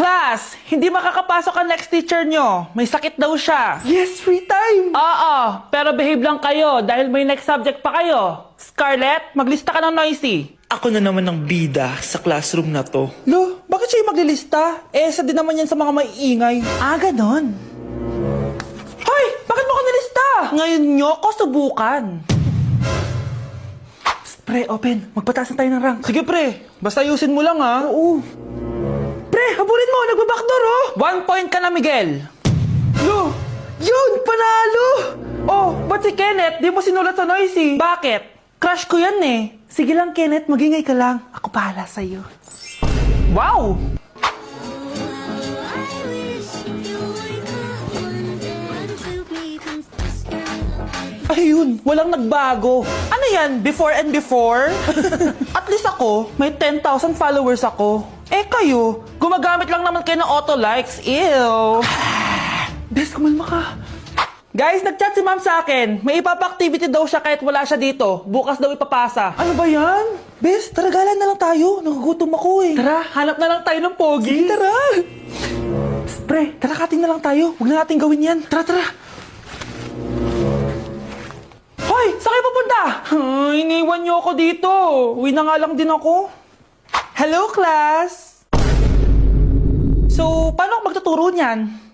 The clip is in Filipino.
Class, hindi makakapasok ang next teacher nyo. May sakit daw siya. Yes, free time! Oo, pero behave lang kayo dahil may next subject pa kayo. Scarlett, maglista ka ng noisy. Ako na naman ang bida sa classroom na to. Lo, bakit siya yung maglilista? Isa din naman yan sa mga maiingay. Ganon. Hoy! Bakit mo ko nilista? Ngayon nyo ko subukan. Pre, open. Magpataas na tayo ng rank. Sige pre, basta ayusin mo lang ha. Oo. Pre, habulin mo. Nagbabackdoor, oh. 1 point ka na, Miguel. Lo, yun! Panalo! Oh, ba't si Kenneth di mo sinulat sa noisy? Bakit? Crush ko yan eh. Sige lang, Kenneth. Magingay ka lang. Ako bahala sa'yo. Wow! Ayun, walang nagbago. Ano yan? Before and before? At least ako, may 10,000 followers ako. Eh kayo, gumagamit lang naman kayo ng auto likes. Ew! Bes, kumalma ka. Guys, nag-chat si ma'am sa akin. May ipapa-activity daw siya kahit wala siya dito. Bukas daw ipapasa. Ano ba yan? Bes, taragalan na lang tayo. Nagugutom ako eh. Tara, hanap na lang tayo ng pogi. Sige, tara. Pre, tara kating na lang tayo. Huwag na natin gawin yan. Tara, tara. Hoy, saan kayo pupunta? Iniwan niyo ako dito. Uwi na nga lang din ako. Hello, class! So, paano ako magtuturo niyan?